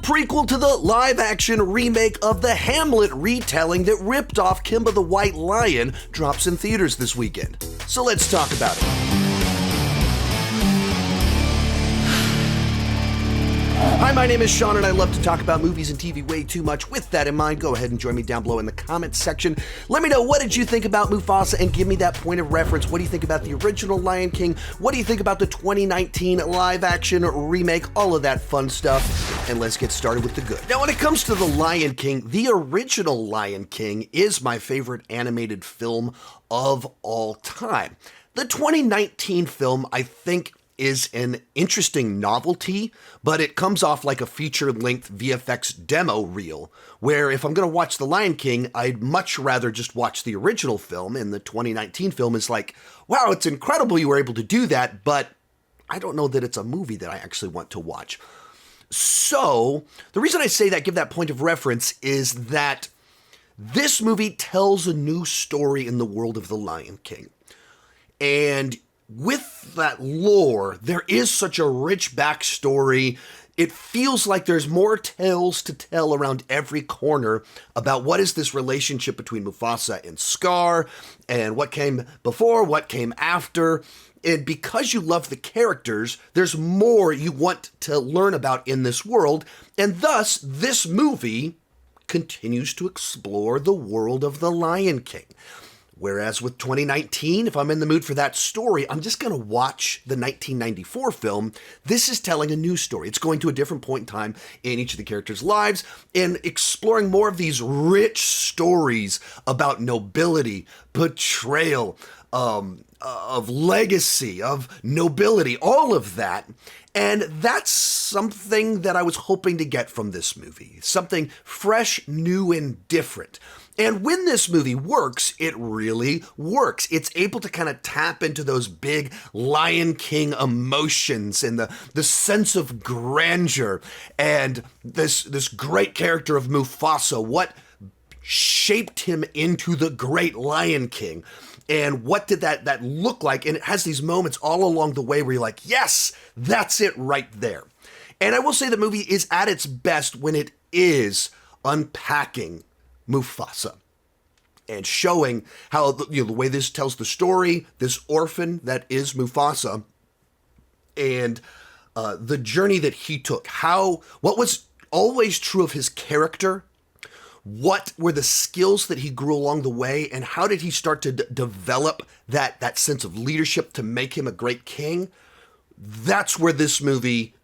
prequel to the live-action remake of the Hamlet retelling that ripped off Kimba the White Lion, drops in theaters this weekend. So let's talk about it. Hi, my name is Sean, and I love to talk about movies and TV way too much. With that in mind, go ahead and join me down below in the comments section. Let me know, what did you think about Mufasa, and give me that point of reference. What do you think about the original Lion King? What do you think about the 2019 live-action remake? All of that fun stuff. And let's get started with the good. Now, when it comes to the Lion King, the original Lion King is my favorite animated film of all time. The 2019 film, I think, is an interesting novelty, but it comes off like a feature-length VFX demo reel, where if I'm going to watch The Lion King, I'd much rather just watch the original film, and the 2019 film is like, wow, it's incredible you were able to do that, but I don't know that it's a movie that I actually want to watch. So, the reason I say that, give that point of reference, is that this movie tells a new story in the world of The Lion King. And with that lore, there is such a rich backstory. It feels like there's more tales to tell around every corner about what is this relationship between Mufasa and Scar, and what came before, what came after. And because you love the characters, there's more you want to learn about in this world, and thus this movie continues to explore the world of The Lion King. Whereas with 2019, if I'm in the mood for that story, I'm just going to watch the 1994 film. This is telling a new story. It's going to a different point in time in each of the characters' lives and exploring more of these rich stories about nobility, betrayal, of legacy, of nobility, all of that. And that's something that I was hoping to get from this movie. Something fresh, new, and different. And when this movie works, it really works. It's able to kind of tap into those big Lion King emotions and the sense of grandeur and this great character of Mufasa, what shaped him into the great Lion King. And what did that look like? And it has these moments all along the way where you're like, yes, that's it right there. And I will say the movie is at its best when it is unpacking Mufasa and showing how the way this tells the story, this orphan that is Mufasa, and the journey that he took, what was always true of his character, what were the skills that he grew along the way, and how did he start to develop that sense of leadership to make him a great king. That's where this movie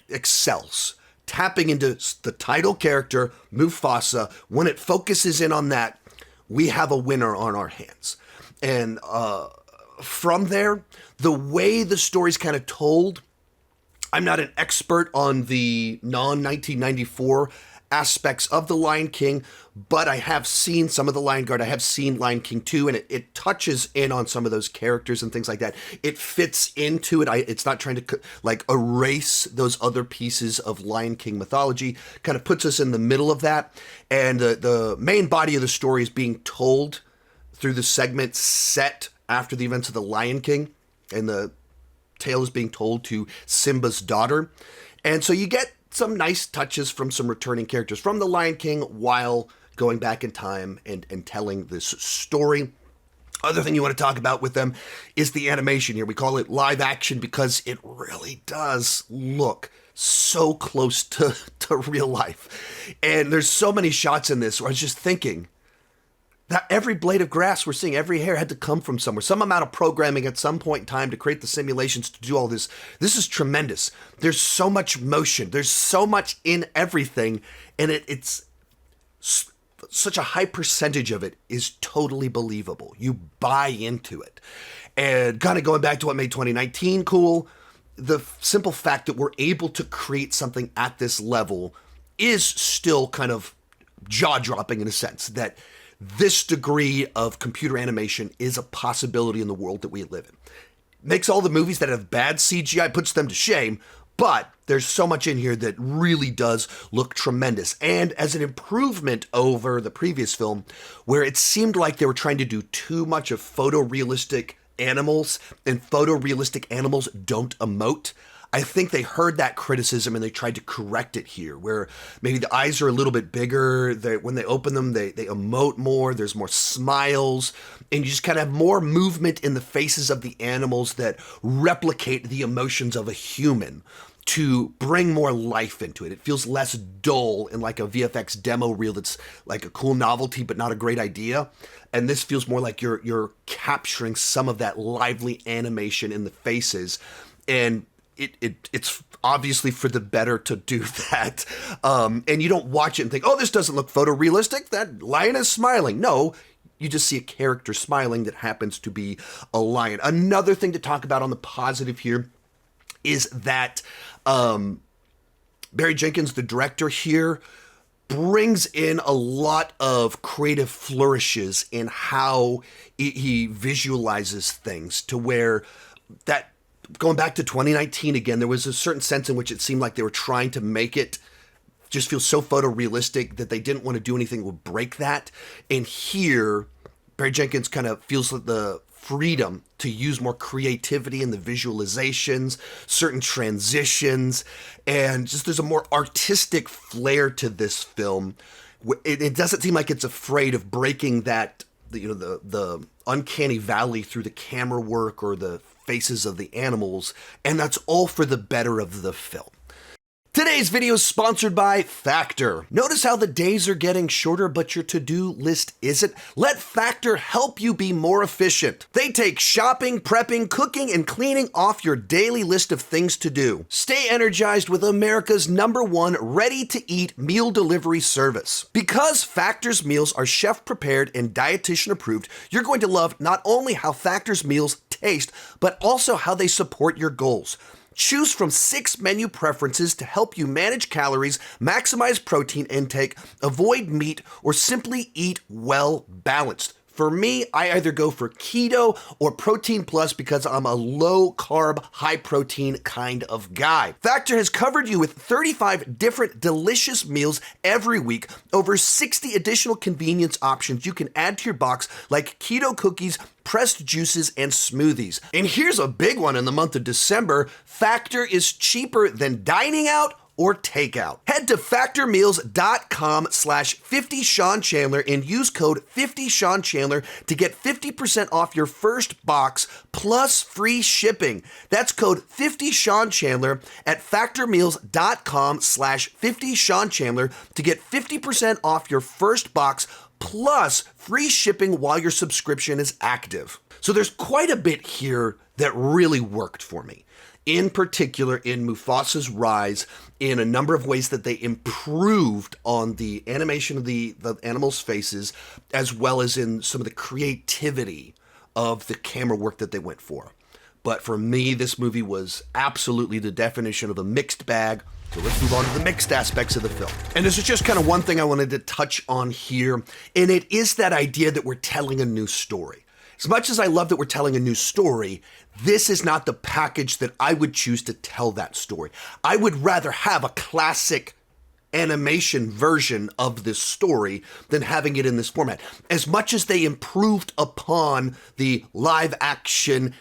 excels. Tapping into the title character, Mufasa, when it focuses in on that, we have a winner on our hands. And from there, the way the story's kind of told, I'm not an expert on the non-1994 aspects of The Lion King, but I have seen some of The Lion Guard. I have seen Lion King 2, and it touches in on some of those characters and things like that. It fits into it. It's not trying to erase those other pieces of Lion King mythology. Kind of puts us in the middle of that. And the main body of the story is being told through the segment set after the events of The Lion King. And the tale is being told to Simba's daughter. And so you get some nice touches from some returning characters from The Lion King while going back in time and telling this story. Other thing you want to talk about with them is the animation here. We call it live action because it really does look so close to real life. And there's so many shots in this where I was just thinking that every blade of grass we're seeing, every hair had to come from somewhere. Some amount of programming at some point in time to create the simulations to do all this. This is tremendous. There's so much motion. There's so much in everything. And it's such a high percentage of it is totally believable. You buy into it. And kind of going back to what made 2019 cool, the simple fact that we're able to create something at this level is still kind of jaw-dropping in a sense that this degree of computer animation is a possibility in the world that we live in. Makes all the movies that have bad CGI, puts them to shame, but there's so much in here that really does look tremendous. And as an improvement over the previous film, where it seemed like they were trying to do too much of photorealistic animals, and photorealistic animals don't emote, I think they heard that criticism and they tried to correct it here, where maybe the eyes are a little bit bigger. When they open them, they emote more. There's more smiles, and you just kind of have more movement in the faces of the animals that replicate the emotions of a human to bring more life into it. It feels less dull in like a VFX demo reel that's like a cool novelty but not a great idea. And this feels more like you're capturing some of that lively animation in the faces. And it's obviously for the better to do that. And you don't watch it and think, oh, this doesn't look photorealistic. That lion is smiling. No, you just see a character smiling that happens to be a lion. Another thing to talk about on the positive here is that Barry Jenkins, the director here, brings in a lot of creative flourishes in how he visualizes things, to where that, going back to 2019 again, there was a certain sense in which it seemed like they were trying to make it just feel so photorealistic that they didn't want to do anything that would break that. And here, Barry Jenkins kind of feels the freedom to use more creativity in the visualizations, certain transitions, and just there's a more artistic flair to this film. It doesn't seem like it's afraid of breaking that, the uncanny valley through the camera work or the faces of the animals, and that's all for the better of the film. Today's video is sponsored by Factor. Notice how the days are getting shorter, but your to-do list isn't? Let Factor help you be more efficient. They take shopping, prepping, cooking, and cleaning off your daily list of things to do. Stay energized with America's #1 ready-to-eat meal delivery service. Because Factor's meals are chef-prepared and dietitian-approved, you're going to love not only how Factor's meals taste, but also how they support your goals. Choose from 6 menu preferences to help you manage calories, maximize protein intake, avoid meat, or simply eat well balanced. For me, I either go for keto or protein plus because I'm a low carb, high protein kind of guy. Factor has covered you with 35 different delicious meals every week, over 60 additional convenience options you can add to your box, like keto cookies, pressed juices, and smoothies. And here's a big one in the month of December: Factor is cheaper than dining out or takeout. Head to factormeals.com/50SeanChandler and use code 50SeanChandler to get 50% off your first box plus free shipping. That's code 50SeanChandler at factormeals.com/50SeanChandler to get 50% off your first box plus free shipping while your subscription is active. So there's quite a bit here that really worked for me. In particular, in Mufasa's rise, in a number of ways that they improved on the animation of the animals' faces, as well as in some of the creativity of the camera work that they went for. But for me, this movie was absolutely the definition of a mixed bag. So let's move on to the mixed aspects of the film. And this is just kind of one thing I wanted to touch on here, and it is that idea that we're telling a new story. As much as I love that we're telling a new story, this is not the package that I would choose to tell that story. I would rather have a classic animation version of this story than having it in this format. As much as they improved upon the live action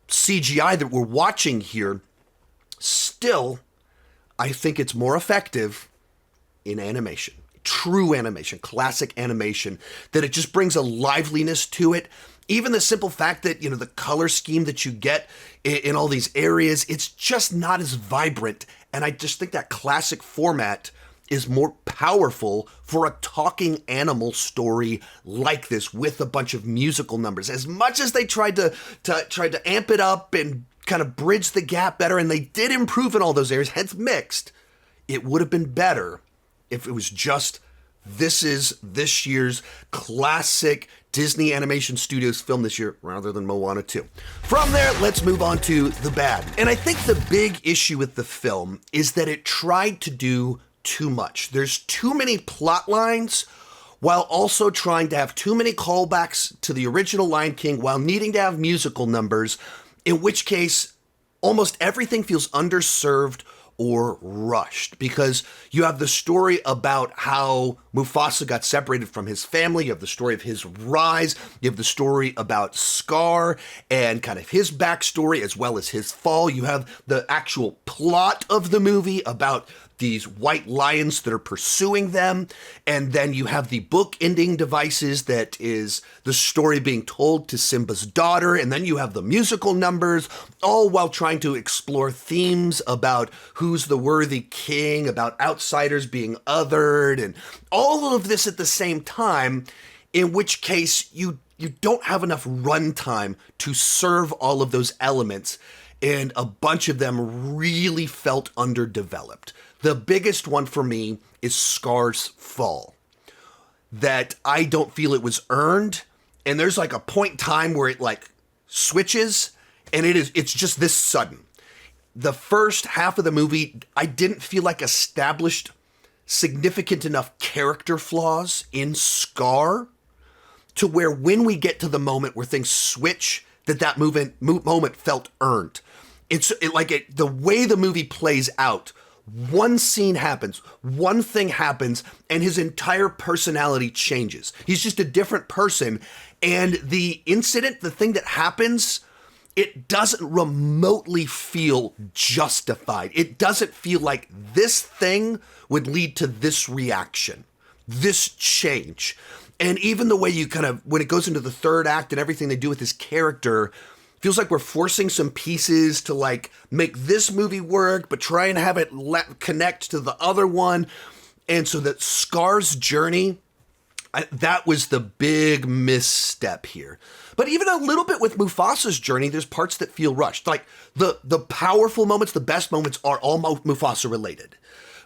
CGI that we're watching here, still, I think it's more effective in animation. True animation, classic animation, that it just brings a liveliness to it. Even the simple fact that, the color scheme that you get in all these areas, it's just not as vibrant. And I just think that classic format is more powerful for a talking animal story like this, with a bunch of musical numbers. As much as they tried to amp it up and kind of bridge the gap better, and they did improve in all those areas, hence mixed, it would have been better if it was just, this is this year's classic Disney Animation Studios film this year, rather than Moana 2. From there, let's move on to the bad. And I think the big issue with the film is that it tried to do too much. There's too many plot lines, while also trying to have too many callbacks to the original Lion King, while needing to have musical numbers, in which case almost everything feels underserved or rushed, because you have the story about how Mufasa got separated from his family, you have the story of his rise, you have the story about Scar and kind of his backstory as well as his fall, you have the actual plot of the movie about these white lions that are pursuing them, and then you have the book ending devices that is the story being told to Simba's daughter, and then you have the musical numbers, all while trying to explore themes about who's the worthy king, about outsiders being othered, and all of this at the same time, in which case you don't have enough runtime to serve all of those elements, and a bunch of them really felt underdeveloped. The biggest one for me is Scar's fall. That I don't feel it was earned, and there's like a point in time where it like switches, and it's just this sudden. The first half of the movie, I didn't feel like established significant enough character flaws in Scar to where when we get to the moment where things switch, that moment felt earned. The way the movie plays out, one scene happens, one thing happens, and his entire personality changes. He's just a different person. And the incident, the thing that happens, it doesn't remotely feel justified. It doesn't feel like this thing would lead to this reaction, this change. And even the way you kind of, when it goes into the third act and everything they do with his character, feels like we're forcing some pieces to like make this movie work, but try and have it connect to the other one. And so that Scar's journey, that was the big misstep here. But even a little bit with Mufasa's journey, there's parts that feel rushed. Like the powerful moments, the best moments are all Mufasa related.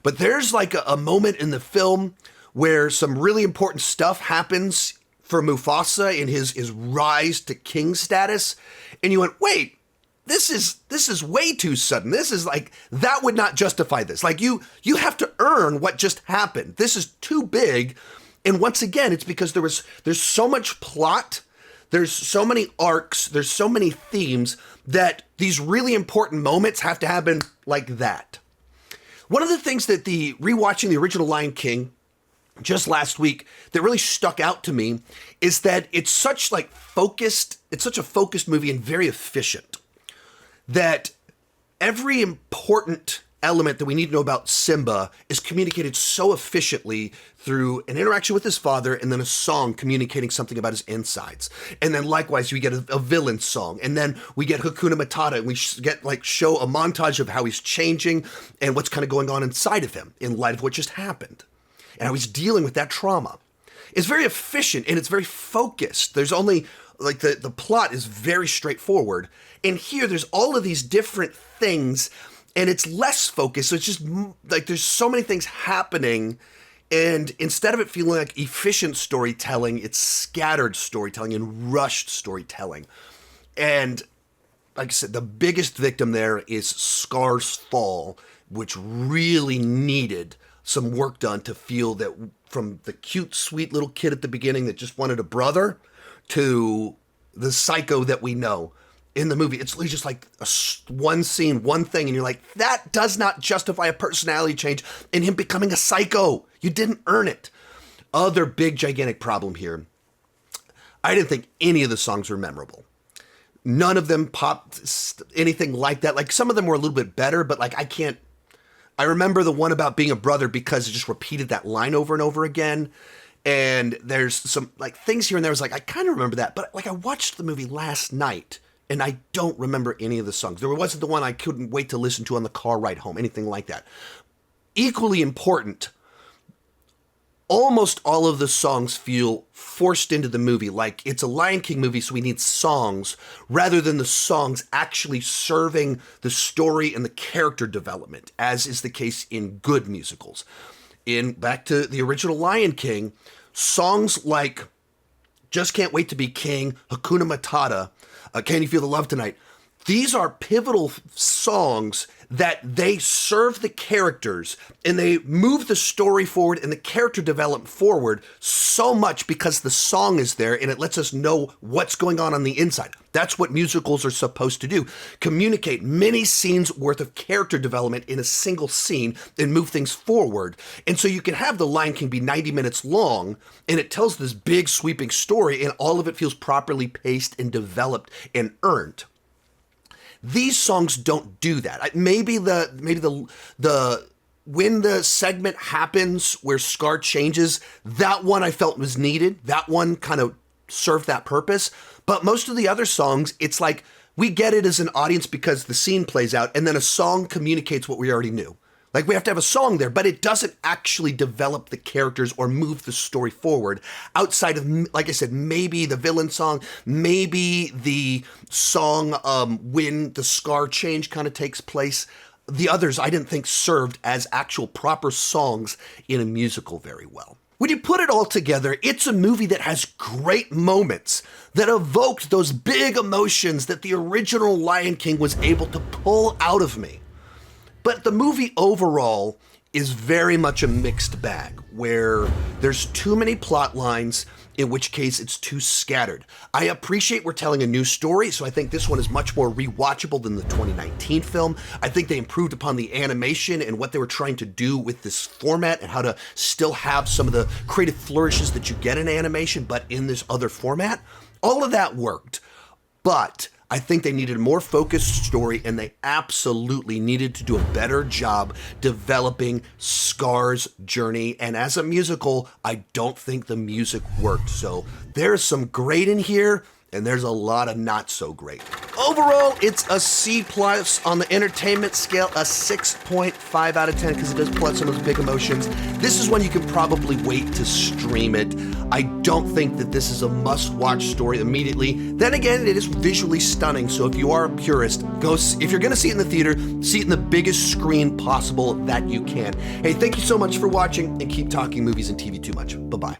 But there's like a moment in the film where some really important stuff happens for Mufasa in his rise to king status, and you went, wait, this is way too sudden. This is like, that would not justify this. Like you have to earn what just happened. This is too big. And once again, it's because there's so much plot, there's so many arcs, there's so many themes that these really important moments have to happen like that. One of the things that rewatching the original Lion King just last week that really stuck out to me is that it's such a focused movie and very efficient, that every important element that we need to know about Simba is communicated so efficiently through an interaction with his father and then a song communicating something about his insides. And then likewise, we get a villain song, and then we get Hakuna Matata, and we show a montage of how he's changing and what's kind of going on inside of him in light of what just happened, and how he's dealing with that trauma. It's very efficient and it's very focused. There's only, like, the plot is very straightforward. And here there's all of these different things and it's less focused. So it's just like there's so many things happening. And instead of it feeling like efficient storytelling, it's scattered storytelling and rushed storytelling. And like I said, the biggest victim there is Scar's fall, which really needed some work done to feel that, from the cute, sweet little kid at the beginning that just wanted a brother to the psycho that we know in the movie. It's just like one scene, one thing, and you're like, that does not justify a personality change in him becoming a psycho. You didn't earn it. Other big, gigantic problem here. I didn't think any of the songs were memorable. None of them popped anything like that. Like, some of them were a little bit better, but like, I remember the one about being a brother because it just repeated that line over and over again. And there's some like things here and there. I was like, I kind of remember that, but like I watched the movie last night and I don't remember any of the songs. There wasn't the one I couldn't wait to listen to on the car ride home, anything like that. Equally important, almost all of the songs feel forced into the movie. Like, it's a Lion King movie, so we need songs rather than the songs actually serving the story and the character development, as is the case in good musicals. Back to the original Lion King, songs like Just Can't Wait to Be King, Hakuna Matata, Can You Feel the Love Tonight, These are pivotal songs that they serve the characters and they move the story forward and the character development forward so much because the song is there and it lets us know what's going on the inside. That's what musicals are supposed to do. Communicate many scenes worth of character development in a single scene and move things forward. And so you can have The Lion King be 90 minutes long and it tells this big sweeping story and all of it feels properly paced and developed and earned. These songs don't do that. Maybe the when the segment happens where Scar changes, that one I felt was needed. That one kind of served that purpose. But most of the other songs, it's like we get it as an audience because the scene plays out and then a song communicates what we already knew. Like we have to have a song there, but it doesn't actually develop the characters or move the story forward outside of, like I said, maybe the villain song, maybe the song when the Scar change kind of takes place. The others I didn't think served as actual proper songs in a musical very well. When you put it all together, it's a movie that has great moments that evoked those big emotions that the original Lion King was able to pull out of me. But the movie overall is very much a mixed bag, where there's too many plot lines, in which case it's too scattered. I appreciate we're telling a new story, so I think this one is much more rewatchable than the 2019 film. I think they improved upon the animation and what they were trying to do with this format and how to still have some of the creative flourishes that you get in animation, but in this other format. All of that worked, but I think they needed a more focused story and they absolutely needed to do a better job developing Scar's journey. And as a musical, I don't think the music worked. So there's some great in here and there's a lot of not so great. Overall, it's a C+ on the entertainment scale, a 6.5 out of 10 because it does pull out some of those big emotions. This is one you can probably wait to stream it. I don't think that this is a must-watch story immediately. Then again, it is visually stunning, so if you are a purist, if you're gonna see it in the theater, see it in the biggest screen possible that you can. Hey, thank you so much for watching, and keep talking movies and TV too much. Bye-bye.